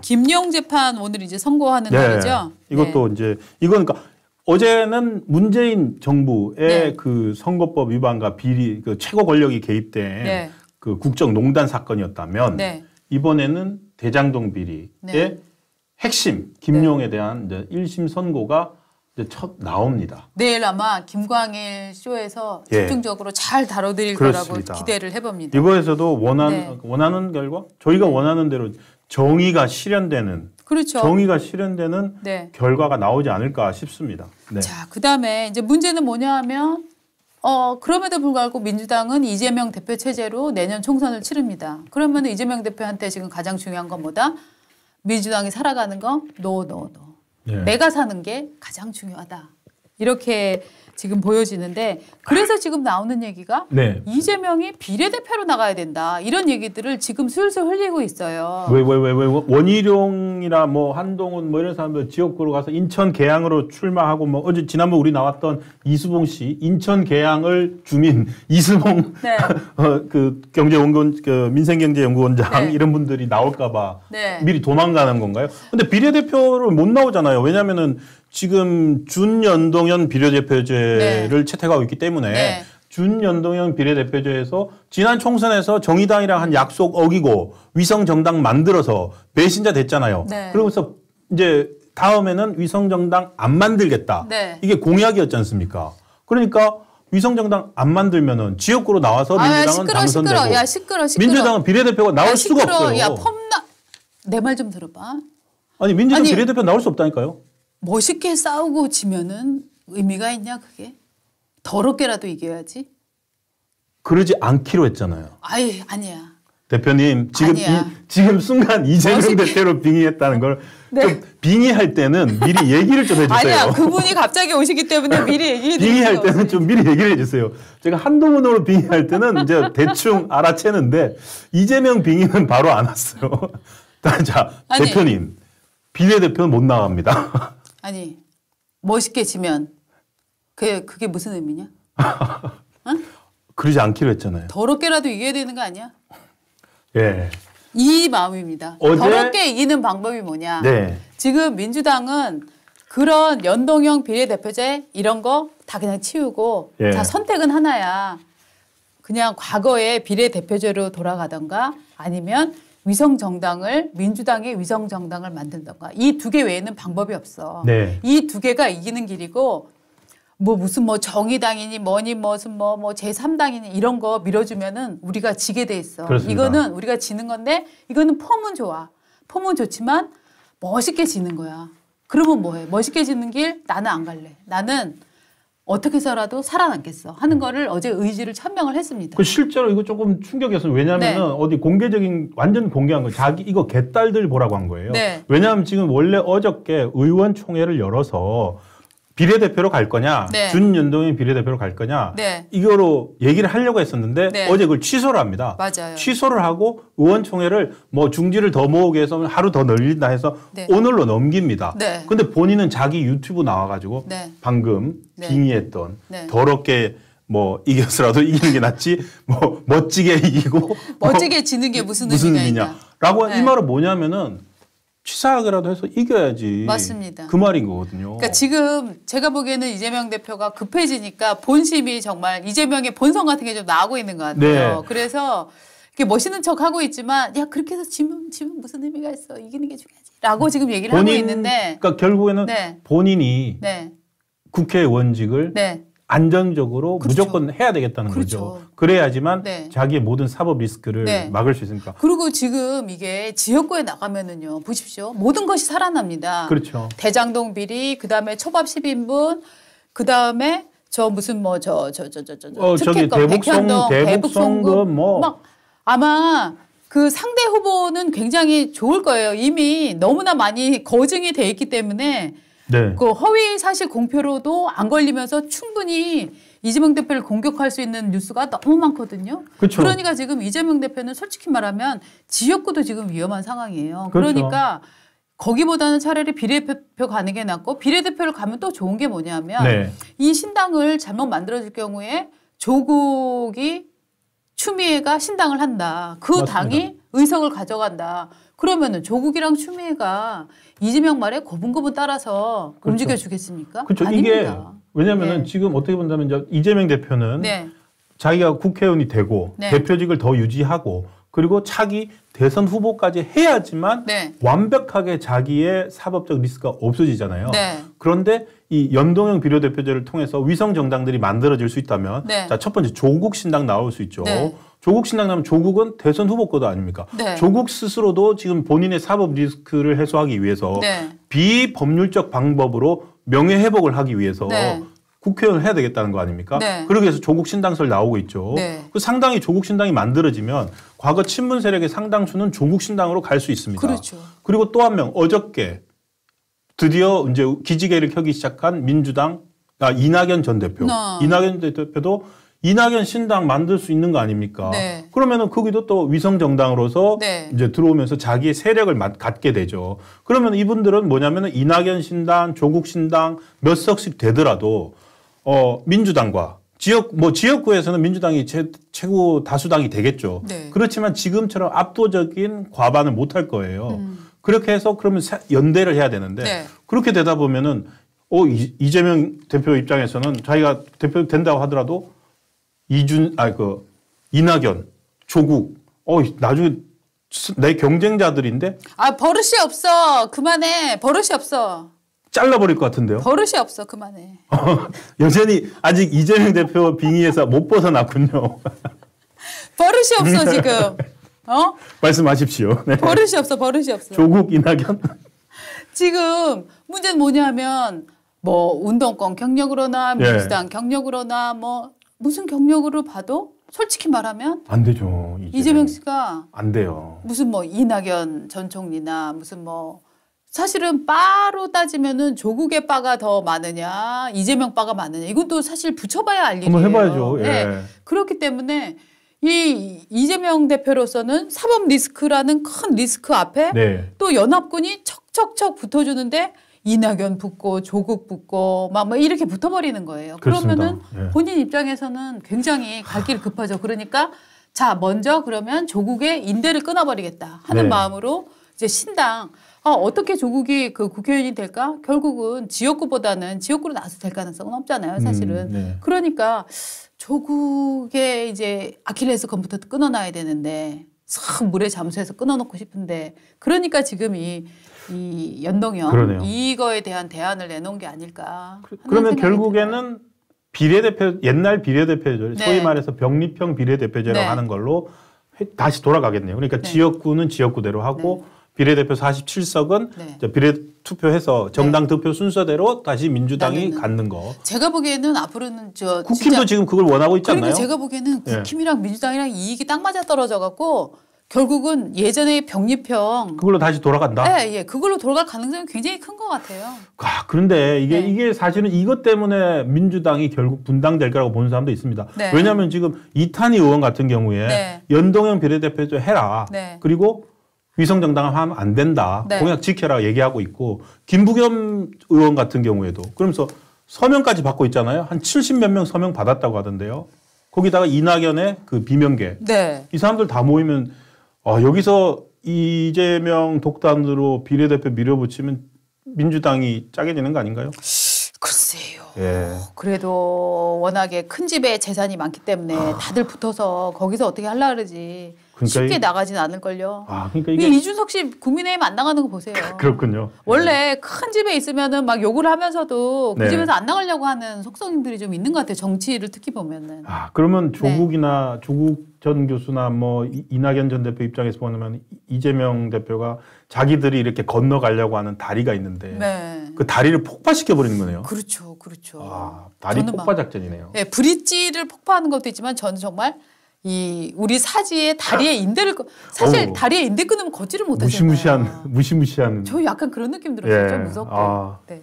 김용 재판 오늘 이제 선고하는 네. 날이죠. 이것도 네. 이제 이건 그러니까 어제는 문재인 정부의 네. 그 선거법 위반과 비리 그 최고 권력이 개입된 네. 그 국정농단 사건이었다면 네. 이번에는 대장동 비리의 네. 핵심 김용에 대한 이제 1심 선고가 이제 첫 나옵니다. 내일 아마 김광일 쇼에서 예. 집중적으로 잘 다뤄드릴 그렇습니다. 거라고 기대를 해봅니다. 이거에서도 네. 원하는 결과 저희가 원하는 대로 정의가 실현되는 그렇죠. 정의가 실현되는 네. 결과가 나오지 않을까 싶습니다. 네. 자, 그다음에 이제 문제는 뭐냐 하면 그럼에도 불구하고 민주당은 이재명 대표 체제로 내년 총선을 치릅니다. 그러면 이재명 대표한테 지금 가장 중요한 건 뭐다? 민주당이 살아가는 거? 노. 네. 내가 사는 게 가장 중요하다. 이렇게 지금 보여지는데 그래서 지금 나오는 얘기가 네. 이재명이 비례대표로 나가야 된다. 이런 얘기들을 지금 슬슬 흘리고 있어요. 왜 원희룡이나 뭐 한동훈 뭐 이런 사람들 지역구로 가서 인천 계양으로 출마하고 뭐 어제 지난번 우리 나왔던 이수봉 씨 인천 계양을 주민 이수봉 네. 그 경제연구원 그 민생경제연구원장 네. 이런 분들이 나올까봐 네. 미리 도망가는 건가요? 근데 비례대표를 못 나오잖아요. 왜냐하면은 지금 준연동형 비례대표제를 네. 채택하고 있기 때문에. 네. 준연동형 비례대표제에서 지난 총선에서 정의당이랑 한 약속 어기고 위성정당 만들어서 배신자 됐잖아요. 네. 그러면서 이제 다음에는 위성정당 안 만들겠다. 네. 이게 공약이었지 않습니까? 그러니까 위성정당 안 만들면은 지역구로 나와서 민주당은 당선되고 야 시끄러. 민주당은 비례대표가 나올 수가 없어요. 야 폼나 내 말 좀 들어봐. 아니 민주당 비례대표 나올 수 없다니까요. 멋있게 싸우고 지면은 의미가 있냐 그게? 더럽게라도 이겨야지. 그러지 않기로 했잖아요. 아니야. 대표님 지금 아니야. 지금 순간 이재명 대표로 빙의했다는 걸 좀 빙의할 때는 미리 얘기를 좀 해주세요. 아니야. 그분이 갑자기 오시기 때문에 미리 얘기해 주세요. 빙의할 때는 좀 미리 얘기를 해주세요. 제가 한동훈으로 빙의할 때는 이제 대충 알아채는데 이재명 빙의는 바로 안 왔어요. 자 아니, 대표님 비례대표는 못 나갑니다. 아니 멋있게 지면 그게 무슨 의미냐? 그러지 않기로 했잖아요. 더럽게라도 이겨야 되는 거 아니야? 예. 이 마음입니다. 더럽게 이기는 방법이 뭐냐? 네. 지금 민주당은 그런 연동형 비례대표제 이런 거 다 그냥 치우고 예. 자 선택은 하나야. 그냥 과거의 비례대표제로 돌아가던가 아니면 민주당의 위성정당을 만들던가 이 두 개 외에는 방법이 없어. 네. 이 두 개가 이기는 길이고 무슨 정의당이니 뭐니 무슨 뭐 제3당이니 이런 거 밀어주면은 우리가 지게 돼 있어. 그렇습니다. 이거는 우리가 지는 건데 이거는 폼은 좋아. 폼은 좋지만 멋있게 지는 거야. 그러면 뭐해? 멋있게 지는 길 나는 안 갈래. 나는 어떻게 해서라도 살아남겠어 하는 거를 어제 의지를 천명을 했습니다. 그 실제로 이거 조금 충격이었어요. 왜냐하면 네. 어디 완전 공개한 거 자기 이거 개딸들 보라고 한 거예요. 네. 왜냐하면 지금 원래 어저께 의원총회를 열어서 비례대표로 갈 거냐, 네. 준연동형 비례대표로 갈 거냐, 네. 이거로 얘기를 하려고 했었는데 네. 어제 그걸 취소를 합니다. 맞아요. 취소를 하고 의원총회를 뭐 중지를 더 모으기 위해서 하루 더 늘린다 해서 네. 오늘로 넘깁니다. 네. 근데 본인은 자기 유튜브 나와가지고 네. 방금 네. 빙의했던 네. 더럽게 뭐 이겨서라도 이기는 게 낫지 뭐 멋지게 이기고 멋지게 지는 게 무슨 의미가 있냐. 라고 네. 이 말은 뭐냐면은 치사하게라도 해서 이겨야지. 맞습니다. 그 말인 거거든요. 그러니까 지금 제가 보기에는 이재명 대표가 급해지니까 본심이 정말 이재명의 본성 같은 게 좀 나오고 있는 것 같아요. 네. 그래서 이렇게 멋있는 척 하고 있지만 야 그렇게 해서 지면 무슨 의미가 있어. 이기는 게 중요하지.라고 지금 얘기를 하고 있는데 그러니까 결국에는 네. 본인이 네. 국회의원직을 네. 안정적으로 그렇죠. 무조건 해야 되겠다는 그렇죠. 거죠. 그래야지만 네. 자기의 모든 사법 리스크를 네. 막을 수 있으니까. 그리고 지금 이게 지역구에 나가면은요. 보십시오. 모든 것이 살아납니다. 그렇죠. 대장동 비리, 그다음에 초밥 10인분, 그다음에 저 무슨 뭐 저기 특혜권, 백현동, 대북송금 뭐 막 아마 그 상대 후보는 굉장히 좋을 거예요. 이미 너무나 많이 거증이 돼 있기 때문에 네. 그 허위 사실 공표로도 안 걸리면서 충분히 이재명 대표를 공격할 수 있는 뉴스가 너무 많거든요. 그렇죠. 그러니까 지금 이재명 대표는 솔직히 말하면 지역구도 지금 위험한 상황이에요. 그렇죠. 그러니까 거기보다는 차라리 비례대표 가는 게 낫고 비례대표를 가면 또 좋은 게 뭐냐면 네. 이 신당을 잘못 만들어줄 경우에 조국이 추미애가 신당을 한다. 그 맞습니다. 당이 의석을 가져간다. 그러면은 조국이랑 추미애가 이재명 말에 고분고분 따라서 그렇죠. 움직여주겠습니까? 그렇죠. 아닙니다. 이게 왜냐하면 네. 지금 어떻게 본다면 이제 이재명 대표는 네. 자기가 국회의원이 되고 네. 대표직을 더 유지하고 그리고 차기 대선 후보까지 해야지만 네. 완벽하게 자기의 사법적 리스크가 없어지잖아요. 네. 그런데 이 연동형 비례대표제를 통해서 위성 정당들이 만들어질 수 있다면 네. 자, 첫 번째 조국 신당 나올 수 있죠. 네. 조국 신당 나면 조국은 대선 후보거도 아닙니까? 네. 조국 스스로도 지금 본인의 사법 리스크를 해소하기 위해서 네. 비법률적 방법으로 명예회복을 하기 위해서 네. 국회의원을 해야 되겠다는 거 아닙니까? 네. 그러기 위해서 조국 신당설 나오고 있죠. 네. 그 상당히 조국 신당이 만들어지면 과거 친문 세력의 상당수는 조국 신당으로 갈 수 있습니다. 그렇죠. 그리고 또 한 명 어저께 드디어 이제 기지개를 켜기 시작한 민주당 이낙연 전 대표. 이낙연 대표도 이낙연 신당 만들 수 있는 거 아닙니까? 네. 그러면은 거기도 또 위성 정당으로서 네. 이제 들어오면서 자기의 세력을 갖게 되죠. 그러면 이분들은 뭐냐면은 이낙연 신당, 조국 신당 몇 석씩 되더라도 민주당과 지역구에서는 민주당이 최고 다수당이 되겠죠. 네. 그렇지만 지금처럼 압도적인 과반을 못 할 거예요. 그렇게 해서 그러면 연대를 해야 되는데 네. 그렇게 되다 보면은 이재명 대표 입장에서는 자기가 대표 된다고 하더라도 이낙연, 조국, 나중에 내 경쟁자들인데 아, 버릇이 없어. 그만해. 버릇이 없어. 잘라버릴 것 같은데요. 버릇이 없어. 그만해. 여전히 아직 이재명 대표 빙의에서 못 벗어났군요. 버릇이 없어, 지금. 말씀하십시오. 네. 버릇이 없어. 버릇이 없어. 조국, 이낙연. 지금 문제는 뭐냐면 뭐 운동권 경력으로나 민주당 경력으로나 뭐 무슨 경력으로 봐도 솔직히 말하면 안 되죠. 이재명 씨가 안 돼요. 무슨 뭐 이낙연 전 총리나 무슨 뭐 사실은 바로 따지면은 조국의 바가 더 많으냐 이재명 바가 많으냐 이건 또 사실 붙여봐야 알 일이에요. 한번 해봐야죠. 예. 네. 그렇기 때문에 이 이재명 대표로서는 사법 리스크라는 큰 리스크 앞에 네. 또 연합군이 척척척 붙어주는데 이낙연 붙고 조국 붙고 막 뭐 이렇게 붙어버리는 거예요. 그렇습니다. 그러면은 예. 본인 입장에서는 굉장히 갈 길 급하죠. 그러니까 자 먼저 그러면 조국의 인대를 끊어버리겠다 하는 네. 마음으로 이제 신당 어떻게 조국이 그 국회의원이 될까? 결국은 지역구보다는 지역구로 나와서 될 가능성은 없잖아요. 사실은. 네. 그러니까 조국의 이제 아킬레스 건부터 끊어놔야 되는데 싹 물에 잠수해서 끊어놓고 싶은데 그러니까 지금 이 연동형 그러네요. 이거에 대한 대안을 내놓은 게 아닐까. 그러면 결국에는 옛날 비례대표제, 네. 소위 말해서 병립형 비례대표제라고 네. 하는 걸로 다시 돌아가겠네요. 그러니까 네. 지역구는 지역구대로 하고 비례대표 47석은 네. 비례 투표해서 정당 득표 순서대로 다시 민주당이 갖는 거. 제가 보기에는 앞으로는 국힘도 진짜 지금 그걸 원하고 있지 그러니까 않나요? 제가 보기에는 예. 국힘이랑 민주당이랑 이익이 딱 맞아 떨어져 갖고 결국은 예전의 병립형 그걸로 다시 돌아간다. 예, 그걸로 돌아갈 가능성이 굉장히 큰 것 같아요. 그런데 네. 이게 사실은 이것 때문에 민주당이 결국 분당될 거라고 보는 사람도 있습니다. 네. 왜냐하면 지금 이탄희 의원 같은 경우에 네. 연동형 비례대표제 해라. 네. 그리고 위성정당을 하면 안 된다. 네. 공약 지켜라 얘기하고 있고 김부겸 의원 같은 경우에도 그러면서 서명까지 받고 있잖아요. 한 70몇 명 서명 받았다고 하던데요. 거기다가 이낙연의 그 비명계. 네. 이 사람들 다 모이면 여기서 이재명 독단으로 비례대표 밀어붙이면 민주당이 짜게 되는 거 아닌가요? 글쎄요. 예. 그래도 워낙에 큰 집에 재산이 많기 때문에 다들 붙어서 거기서 어떻게 하려고 그러지. 그러니까 쉽게 나가진 않을걸요. 그러니까 이게 이준석 씨 국민의힘 안 나가는 거 보세요. 그렇군요. 원래 큰 집에 있으면은 막 욕을 하면서도 그 네. 집에서 안 나가려고 하는 속성들이 좀 있는 것 같아요. 정치를 특히 보면은. 그러면 조국이나 조국 전 교수나 뭐 이낙연 전 대표 입장에서 보면 이재명 대표가 자기들이 이렇게 건너가려고 하는 다리가 있는데 네. 그 다리를 폭파시켜 버리는 거네요. 그렇죠. 다리 저는 폭파 작전이네요. 네, 브릿지를 폭파하는 것도 있지만 저는 정말 우리 사지의 다리에 인대를 사실 다리에 인대 끊으면 걷지를 못하잖아요. 무시무시한. 저 약간 그런 느낌 들었어요. 예. 좀 무섭고. 네.